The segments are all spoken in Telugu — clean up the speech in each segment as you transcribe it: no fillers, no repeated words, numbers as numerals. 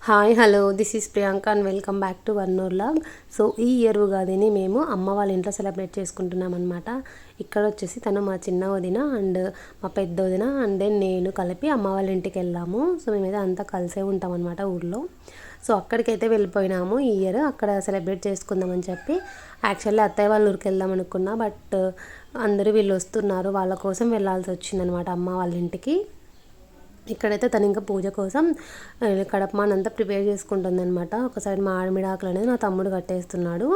Hi hello this is Priyanka and welcome back to one more vlog. So ఈ ఇయర్ ఉగాదిని మేము అమ్మ వాళ్ళ ఇంట్లో సెలబ్రేట్ చేసుకుంటున్నాం అనమాట. ఇక్కడ వచ్చేసి తను మా చిన్న వదిన అండ్ మా పెద్ద వదిన అండ్ దెన్ నేను కలిపి అమ్మ వాళ్ళ ఇంటికి వెళ్ళాము. సో మేమైతే అంతా కలిసే ఉంటాం అనమాట ఊర్లో. సో అక్కడికైతే వెళ్ళిపోయినాము ఈ ఇయర్, అక్కడ సెలబ్రేట్ చేసుకుందామని చెప్పి. యాక్చువల్లీ అత్తయ్య వాళ్ళ ఊరికి వెళ్దాం అనుకున్నా, బట్ అందరూ వీళ్ళు వస్తున్నారు, వాళ్ళ కోసం వెళ్ళాల్సి వచ్చిందనమాట అమ్మ వాళ్ళ ఇంటికి. ఇక్కడైతే తను ఇంకా పూజ కోసం కడపమానంతా ప్రిపేర్ చేసుకుంటుంది అనమాట. ఒక సైడ్ మామిడాకులు అనేది నా తమ్ముడు కట్టేస్తున్నాడు.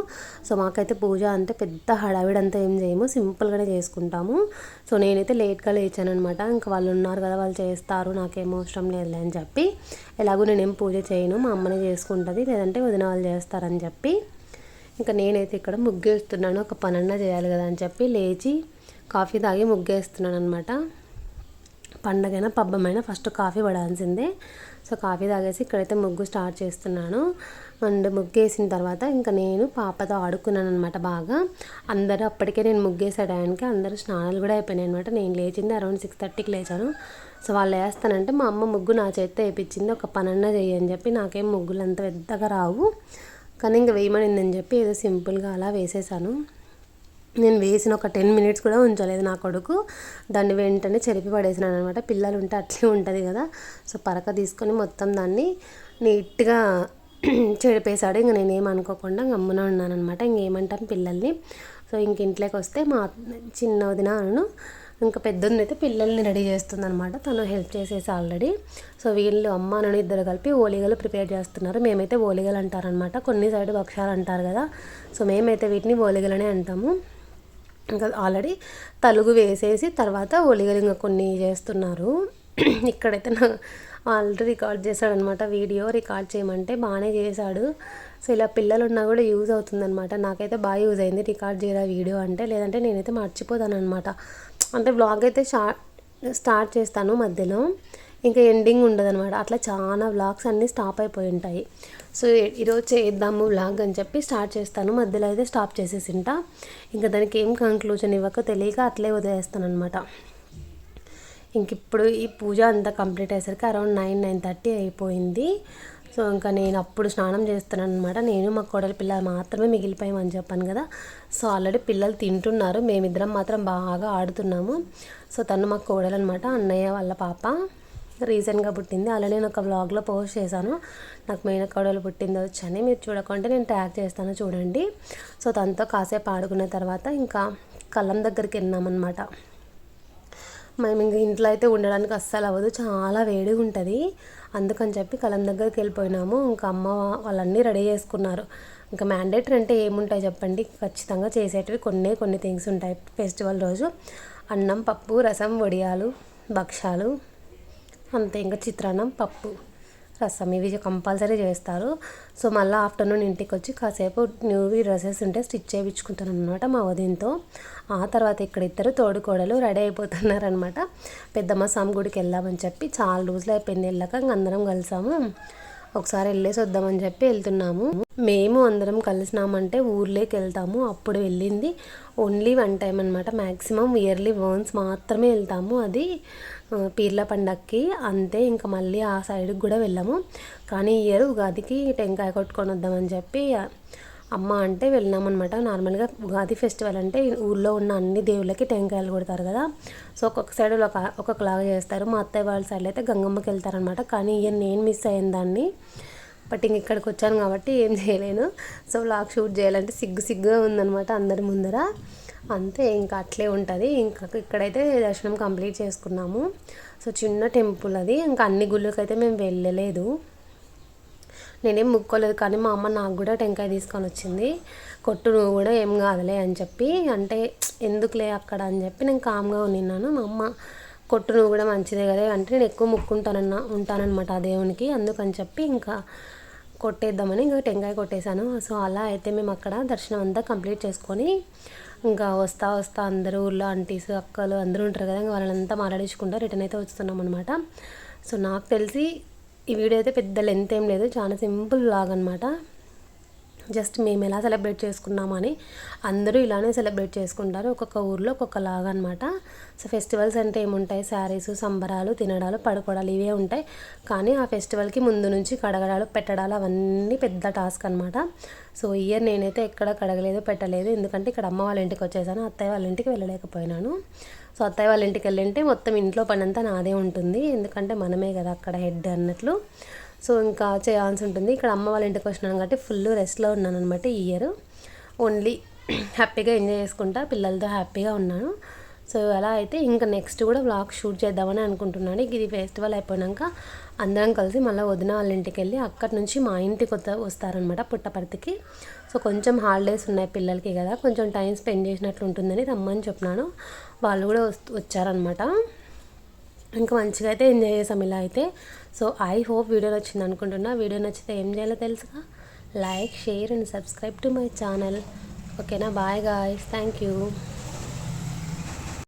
సో మాకైతే పూజ అంటే పెద్ద హడావిడంతా ఏం చేయము, సింపుల్గానే చేసుకుంటాము. సో నేనైతే లేట్గా లేచాను అనమాట. ఇంకా వాళ్ళు ఉన్నారు కదా, వాళ్ళు చేస్తారు, నాకేం అవసరం లేదులే అని చెప్పి. ఎలాగో నేనేం పూజ చేయను, మా అమ్మనే చేసుకుంటుంది, లేదంటే వదిన వాళ్ళు చేస్తారని చెప్పి ఇంకా నేనైతే ఇక్కడ ముగ్గేస్తున్నాను. ఒక పనన్నా చేయాలి కదా అని చెప్పి లేచి కాఫీ తాగి ముగ్గేస్తున్నాను అనమాట. పండగైనా పబ్బమైనా ఫస్ట్ కాఫీ పడాల్సిందే. సో కాఫీ తాగేసి ఇక్కడైతే ముగ్గు స్టార్ట్ చేస్తున్నాను. అండ్ ముగ్గు వేసిన తర్వాత ఇంకా నేను పాపతో ఆడుకున్నాను అనమాట బాగా. అందరూ అప్పటికే నేను ముగ్గేసే టైంకి అందరూ స్నానాలు కూడా అయిపోయినాయి అనమాట. నేను లేచింది అరౌండ్ 6:30కి లేచాను. సో వాళ్ళు వేస్తానంటే మా అమ్మ ముగ్గు నా చేత్తో వేయించింది, ఒక పనన్నా చెయ్యని చెప్పి. నాకేం ముగ్గులు అంత పెద్దగా రావు, కానీ ఇంకా వేయమనిందని చెప్పి ఏదో సింపుల్గా అలా వేసేసాను. నేను వేసిన ఒక 10 మినిట్స్ కూడా ఉంచలేదు నా కొడుకు, దాన్ని వెంటనే చెరిపి పడేసినాను అనమాట. పిల్లలు ఉంటే అట్లే ఉంటుంది కదా. సో పరక తీసుకొని మొత్తం దాన్ని నీట్గా చెడిపేశాడు. ఇంక నేనేం అనుకోకుండా గమ్మున ఉన్నాను అనమాట. ఇంకేమంటాం పిల్లల్ని. సో ఇంక ఇంట్లోకి వస్తే మా చిన్న వదినను ఇంకా పెద్దది అయితే పిల్లల్ని రెడీ చేస్తుంది అనమాట. తను హెల్ప్ చేసేసి ఆల్రెడీ. సో వీళ్ళు అమ్మ నాన్న ఇద్దరు కలిపి ఓలిగలు ప్రిపేర్ చేస్తున్నారు. మేమైతే ఓలిగలు అంటారనమాట, కొన్ని సైడ్ భక్షాలు అంటారు కదా. సో మేమైతే వీటిని ఓలిగలనే అంటాము. ఇంకా ఆల్రెడీ తలుగు వేసేసి తర్వాత ఒలిగలు ఇంకా కొన్ని చేస్తున్నారు. ఇక్కడైతే నా ఆల్రెడీ రికార్డ్ చేశాడనమాట, వీడియో రికార్డ్ చేయమంటే బాగానే చేశాడు. సో ఇలా పిల్లలు ఉన్నా కూడా యూజ్ అవుతుందనమాట. నాకైతే బాగా యూజ్ అయింది రికార్డ్ చేయరా వీడియో అంటే, లేదంటే నేనైతే మర్చిపోతాను అనమాట. అంటే వ్లాగ్ అయితే స్టార్ట్ చేస్తాను మధ్యలో, ఇంకా ఎండింగ్ ఉండదు అనమాట. అట్లా చాలా వ్లాగ్స్ అన్నీ స్టాప్ అయిపోయి ఉంటాయి. సో ఈరోజు చేద్దాము వ్లాగ్ అని చెప్పి స్టార్ట్ చేస్తాను, మధ్యలో అయితే స్టాప్ చేసేసింటా. ఇంకా దానికి ఏం కంక్లూజన్ ఇవ్వక తెలియక అట్లే వదిలేస్తాను అనమాట. ఇంక ఇప్పుడు ఈ పూజ అంతా కంప్లీట్ అయ్యేసరికి అరౌండ్ 9-9:30 అయిపోయింది. సో ఇంకా నేను అప్పుడు స్నానం చేస్తున్నాను అనమాట. నేను మా కోడలి పిల్లలు మాత్రమే మిగిలిపోయామని చెప్పాను కదా. సో ఆల్రెడీ పిల్లలు తింటున్నారు, మేమిద్దరం మాత్రం బాగా ఆడుతున్నాము. సో తను మా కోడలు అనమాట, అన్నయ్య వాళ్ళ పాప, రీసెంట్గా పుట్టింది. అలా నేను ఒక వ్లాగ్లో పోస్ట్ చేశాను, నాకు మేనకోడలు పుట్టింది వచ్చని. మీరు చూడకుంటే నేను ట్యాగ్ చేస్తాను చూడండి. సో తనతో కాసేపు ఆడుకున్న తర్వాత ఇంకా కళ్ళం దగ్గరికి వెళ్ళామన్నమాట. మేము ఇంక ఇంట్లో అయితే ఉండడానికి అస్సలు అవ్వదు, చాలా వేడిగా ఉంటుంది. అందుకని చెప్పి కళ్ళం దగ్గరికి వెళ్ళిపోయినాము. ఇంకా అమ్మ వాళ్ళన్నీ రెడీ చేసుకున్నారు. ఇంకా మ్యాండేటరీ అంటే ఏముంటాయి చెప్పండి, ఖచ్చితంగా చేసేటివి కొన్ని థింగ్స్ ఉంటాయి ఫెస్టివల్ రోజు. అన్నం, పప్పు, రసం, వడియాలు, భక్షాలు, అంతే. ఇంకా చిత్రాన్నం, పప్పు, రసం ఇవి కంపల్సరీ చేస్తారు. సో మళ్ళీ ఆఫ్టర్నూన్ ఇంటికి వచ్చి కాసేపు న్యూవి డ్రెస్సెస్ ఉంటే స్టిచ్ చేయించుకుంటాను అనమాట మా వదినతో. ఆ తర్వాత ఇక్కడ ఇద్దరు తోడుకోడలు రెడీ అయిపోతున్నారనమాట. పెద్దమ్మ స్వామి గుడికి వెళ్దామని చెప్పి చాలా రోజులు అయిపోయింది వెళ్ళాక, ఇంక అందరం కలిసాము. ఒకసారి వెళ్ళేసి వద్దామని చెప్పి వెళ్తున్నాము. మేము అందరం కలిసినామంటే ఊర్లోకి వెళ్తాము. అప్పుడు వెళ్ళింది ఓన్లీ 1 టైం అనమాట. మ్యాక్సిమం ఇయర్లీ వన్స్ మాత్రమే వెళ్తాము, అది పీర్ల పండక్కి అంతే. ఇంకా మళ్ళీ ఆ సైడ్కి కూడా వెళ్ళాము. కానీ ఇయర్ ఉగాదికి టెంకాయ కొట్టుకొని వద్దామని చెప్పి అమ్మ అంటే వెళ్ళామన్నమాట. నార్మల్గా ఉగాది ఫెస్టివల్ అంటే ఊళ్ళో ఉన్న అన్ని దేవుళ్ళకి టెంకాయలు కొడతారు కదా. సో ఒక్కొక్క సైడ్ ఒక్కొక్కలాగా చేస్తారు. మా అత్తయ్య వాళ్ళ సైడ్లో అయితే గంగమ్మకి వెళ్తారనమాట. కానీ ఇయర్ నేను మిస్ అయ్యాను దాన్ని, బట్ ఇంక ఇక్కడికి వచ్చాను కాబట్టి ఏం చేయలేను. సో వ్లాగ్ షూట్ చేయాలంటే సిగ్గుగా ఉందనమాట అందరి ముందర, అంతే. ఇంకా అట్లే ఉంటుంది. ఇంకా ఇక్కడైతే దర్శనం కంప్లీట్ చేసుకున్నాము. సో చిన్న టెంపుల్ అది, ఇంకా అన్ని గుళ్ళకైతే మేము వెళ్ళలేదు, నేనేం ముక్కోలేదు. కానీ మా అమ్మ నాకు కూడా టెంకాయ తీసుకొని వచ్చింది. కొట్టు నువ్వు కూడా ఏం కాదులే అని చెప్పి, అంటే ఎందుకులే అక్కడ అని చెప్పి నేను కామ్గా ఉన్నాను. మా అమ్మ కొట్టు నువ్వు కూడా మంచిదే కదా అంటే, నేను ఎక్కువ ఉంటానన్నమాట ఆ దేవునికి, అందుకని చెప్పి ఇంకా కొట్టేద్దామని ఇంకా టెంకాయ కొట్టేశాను. సో అలా అయితే మేము అక్కడ దర్శనం అంతా కంప్లీట్ చేసుకొని ఇంకా వస్తా అందరూ ఊళ్ళో ఆంటీస్ అక్కలు అందరూ ఉంటారు కదా, ఇంకా వాళ్ళంతా మాట్లాడించుకుంటూ రిటర్న్ అయితే వస్తున్నాం అనమాట. సో నాకు తెలిసి ఈ వీడియో అయితే పెద్ద లెంత్ ఏం లేదు, చాలా సింపుల్ వ్లాగ్ అనమాట. జస్ట్ మేము ఎలా సెలబ్రేట్ చేసుకున్నామని అందరూ ఇలానే సెలబ్రేట్ చేసుకుంటారు. ఒక్కొక్క ఊర్లో ఒక్కొక్కలాగా అనమాట. సో ఫెస్టివల్స్ అంటే ఏముంటాయి, శారీస్, సంబరాలు, తినడాలు, పడుకోవడాలు ఇవే ఉంటాయి. కానీ ఆ ఫెస్టివల్కి ముందు నుంచి కడగడాలు, పెట్టడాలు అవన్నీ పెద్ద టాస్క్ అనమాట. సో ఇయర్ నేనైతే ఎక్కడ కడగలేదు, పెట్టలేదు. ఎందుకంటే ఇక్కడ అమ్మ వాళ్ళ ఇంటికి వచ్చేసాను, అత్తయ్య వాళ్ళ ఇంటికి వెళ్ళలేకపోయినాను. సో అత్తయ్య వాళ్ళ ఇంటికి వెళ్ళింటే మొత్తం ఇంట్లో పని అంతా నాదే ఉంటుంది, ఎందుకంటే మనమే కదా అక్కడ హెడ్ అన్నట్లు. సో ఇంకా చేయాల్సి ఉంటుంది. ఇక్కడ అమ్మ వాళ్ళ ఇంటికి వచ్చినాను కాబట్టి ఫుల్ రెస్ట్లో ఉన్నాను అనమాట ఈ ఇయర్. ఓన్లీ హ్యాపీగా ఎంజాయ్ చేసుకుంటా, పిల్లలతో హ్యాపీగా ఉన్నాను. సో అలా అయితే ఇంకా నెక్స్ట్ కూడా వ్లాగ్ షూట్ చేద్దామని అనుకుంటున్నాను. ఇది ఫెస్టివల్ అయిపోయాక అందరం కలిసి మళ్ళీ వదిన వాళ్ళ ఇంటికి వెళ్ళి అక్కడి నుంచి మా ఇంటికి వస్తారనమాట పుట్టపర్తికి. సో కొంచెం హాలిడేస్ ఉన్నాయి పిల్లలకి కదా, కొంచెం టైం స్పెండ్ చేసినట్లు ఉంటుందని రమ్మని చెప్పినాను. వాళ్ళు కూడా వచ్చారనమాట. ఇంకా మంచిగా అయితే ఎంజాయ్ చేసాం ఇలా అయితే. సో ఐ హోప్ వీడియో నచ్చింది అనుకుంటున్నా. వీడియో నచ్చితే ఏం చేయాలో తెలుసుగా, like, share and subscribe to my channel. ఓకేనా, బాయ్ గాయ్స్, థ్యాంక్ యూ.